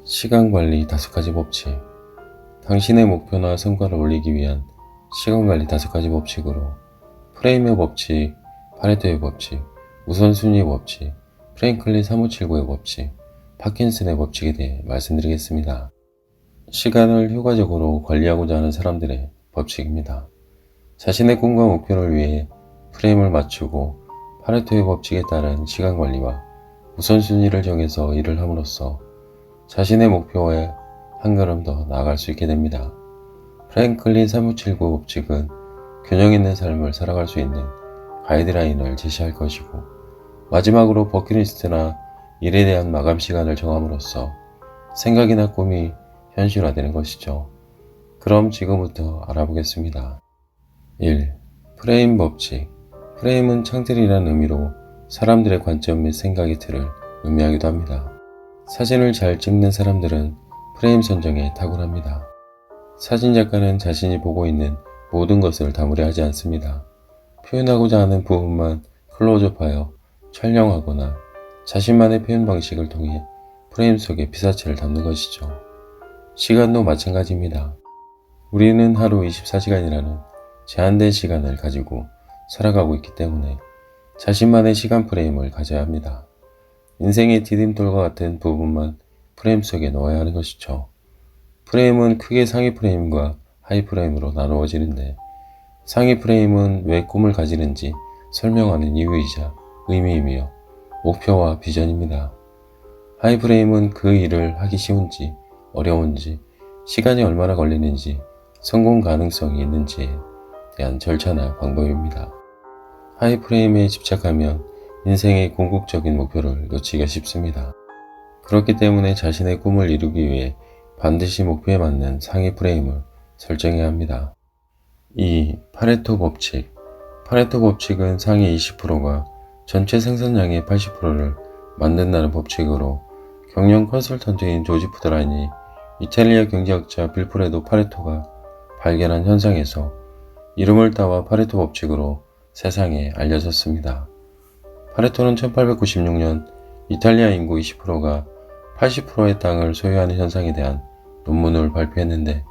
시간관리 5가지 법칙. 당신의 목표나 성과를 올리기 위한 시간관리 5가지 법칙으로 프레임의 법칙, 파레토의 법칙, 우선순위의 법칙, 프랭클린 3579의 법칙, 파킨슨의 법칙에 대해 말씀드리겠습니다. 시간을 효과적으로 관리하고자 하는 사람들의 법칙입니다. 자신의 꿈과 목표를 위해 프레임을 맞추고 파레토의 법칙에 따른 시간관리와 우선순위를 정해서 일을 함으로써 자신의 목표에 한 걸음 더 나아갈 수 있게 됩니다. 프랭클린 3579 법칙은 균형 있는 삶을 살아갈 수 있는 가이드라인을 제시할 것이고, 마지막으로 버킷리스트나 일에 대한 마감 시간을 정함으로써 생각이나 꿈이 현실화되는 것이죠. 그럼 지금부터 알아보겠습니다. 1. 프레임 법칙. 프레임은 창틀이라는 의미로 사람들의 관점 및 생각의 틀을 의미하기도 합니다. 사진을 잘 찍는 사람들은 프레임 선정에 탁월합니다. 사진작가는 자신이 보고 있는 모든 것을 담으려 하지 않습니다. 표현하고자 하는 부분만 클로즈업하여 촬영하거나 자신만의 표현 방식을 통해 프레임 속에 피사체를 담는 것이죠. 시간도 마찬가지입니다. 우리는 하루 24시간이라는 제한된 시간을 가지고 살아가고 있기 때문에 자신만의 시간 프레임을 가져야 합니다. 인생의 디딤돌과 같은 부분만 프레임 속에 넣어야 하는 것이죠. 프레임은 크게 상위 프레임과 하위 프레임으로 나누어지는데, 상위 프레임은 왜 꿈을 가지는지 설명하는 이유이자 의미이며 목표와 비전입니다. 하위 프레임은 그 일을 하기 쉬운지 어려운지, 시간이 얼마나 걸리는지, 성공 가능성이 있는지에 대한 절차나 방법입니다. 하위 프레임에 집착하면 인생의 궁극적인 목표를 놓치기가 쉽습니다. 그렇기 때문에 자신의 꿈을 이루기 위해 반드시 목표에 맞는 상위 프레임을 설정해야 합니다. 2. 파레토 법칙. 파레토 법칙은 상위 20%가 전체 생산량의 80%를 만든다는 법칙으로, 경영 컨설턴트인 조지 푸드라인이 이탈리아 경제학자 빌프레도 파레토가 발견한 현상에서 이름을 따와 파레토 법칙으로 세상에 알려졌습니다. 파레토는 1896년 이탈리아 인구 20%가 80%의 땅을 소유하는 현상에 대한 논문을 발표했는데,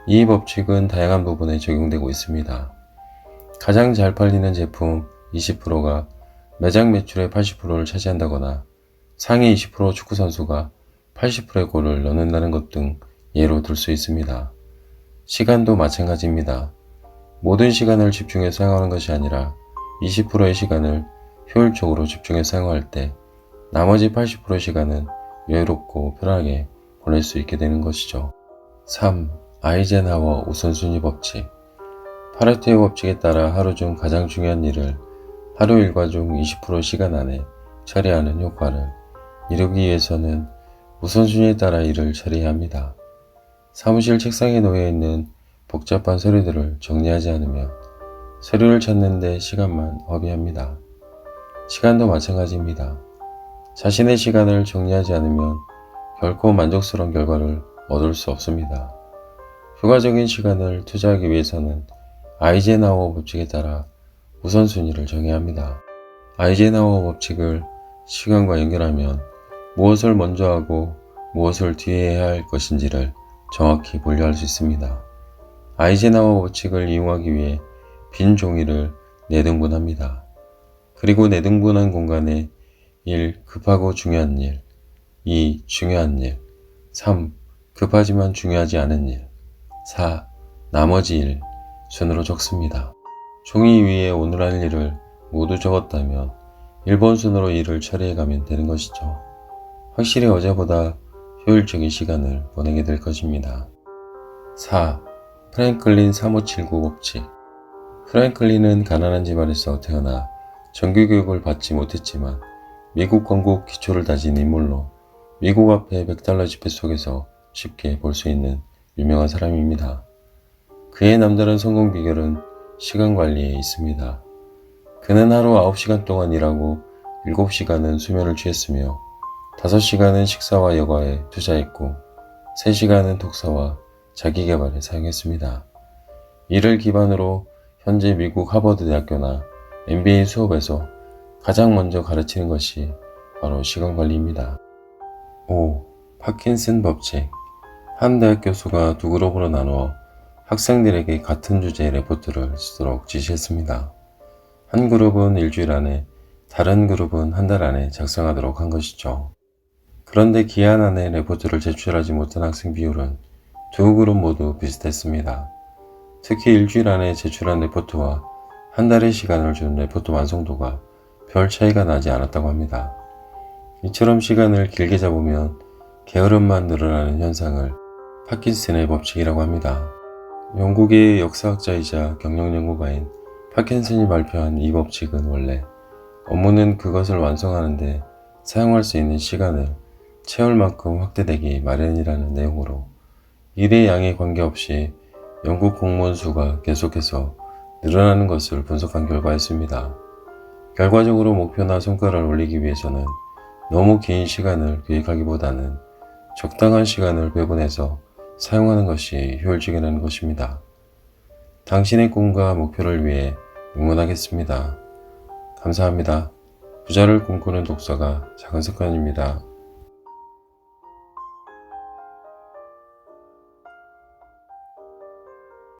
이 법칙은 다양한 부분에 적용되고 있습니다. 가장 잘 팔리는 제품 20%가 매장 매출의 80%를 차지한다거나, 상위 20% 축구 선수가 80%의 골을 넣는다는 것 등 예로 들 수 있습니다. 시간도 마찬가지입니다. 모든 시간을 집중해 사용하는 것이 아니라 20%의 시간을 효율적으로 집중해 사용할 때 나머지 80%의 시간은 여유롭고 편하게 보낼 수 있게 되는 것이죠. 3. 아이젠하워 우선순위 법칙. 파레토의 법칙에 따라 하루 중 가장 중요한 일을 하루 일과 중 20% 시간 안에 처리하는 효과를 이루기 위해서는 우선순위에 따라 일을 처리해야 합니다. 사무실 책상에 놓여있는 복잡한 서류들을 정리하지 않으면 서류를 찾는 데 시간만 허비합니다. 시간도 마찬가지입니다. 자신의 시간을 정리하지 않으면 결코 만족스러운 결과를 얻을 수 없습니다. 효과적인 시간을 투자하기 위해서는 아이젠하워 법칙에 따라 우선순위를 정해야 합니다. 아이젠하워 법칙을 시간과 연결하면 무엇을 먼저 하고 무엇을 뒤에 해야 할 것인지를 정확히 분류할 수 있습니다. 아이젠하워 법칙을 이용하기 위해 빈 종이를 4등분합니다. 그리고 4등분한 공간에 1. 급하고 중요한 일, 2. 중요한 일, 3. 급하지만 중요하지 않은 일, 4. 나머지 일 순으로 적습니다. 종이 위에 오늘 할 일을 모두 적었다면 1번 순으로 일을 처리해가면 되는 것이죠. 확실히 어제보다 효율적인 시간을 보내게 될 것입니다. 4. 프랭클린 3579 법칙. 프랭클린은 가난한 집안에서 태어나 정규교육을 받지 못했지만 미국 건국 기초를 다진 인물로 미국 앞에 $100 지폐 속에서 쉽게 볼 수 있는 유명한 사람입니다. 그의 남다른 성공 비결은 시간 관리에 있습니다. 그는 하루 9시간 동안 일하고 7시간은 수면을 취했으며 5시간은 식사와 여가에 투자했고 3시간은 독서와 자기개발에 사용했습니다. 이를 기반으로 현재 미국 하버드 대학교나 MBA 수업에서 가장 먼저 가르치는 것이 바로 시간관리입니다. 5. 파킨슨 법칙. 한 대학 교수가 두 그룹으로 나누어 학생들에게 같은 주제의 레포트를 쓰도록 지시했습니다. 한 그룹은 일주일 안에, 다른 그룹은 한 달 안에 작성하도록 한 것이죠. 그런데 기한 안에 레포트를 제출하지 못한 학생 비율은 두 그룹 모두 비슷했습니다. 특히 일주일 안에 제출한 레포트와 한 달의 시간을 준 레포트 완성도가 별 차이가 나지 않았다고 합니다. 이처럼 시간을 길게 잡으면 게으름만 늘어나는 현상을 파킨슨의 법칙이라고 합니다. 영국의 역사학자이자 경영연구가인 파킨슨이 발표한 이 법칙은 원래 업무는 그것을 완성하는데 사용할 수 있는 시간을 채울 만큼 확대되기 마련이라는 내용으로 일의 양에 관계없이 영국 공무원 수가 계속해서 늘어나는 것을 분석한 결과였습니다. 결과적으로 목표나 성과를 올리기 위해서는 너무 긴 시간을 계획하기보다는 적당한 시간을 배분해서 사용하는 것이 효율적이라는 것입니다. 당신의 꿈과 목표를 위해 응원하겠습니다. 감사합니다. 부자를 꿈꾸는 독서가 작은 습관입니다.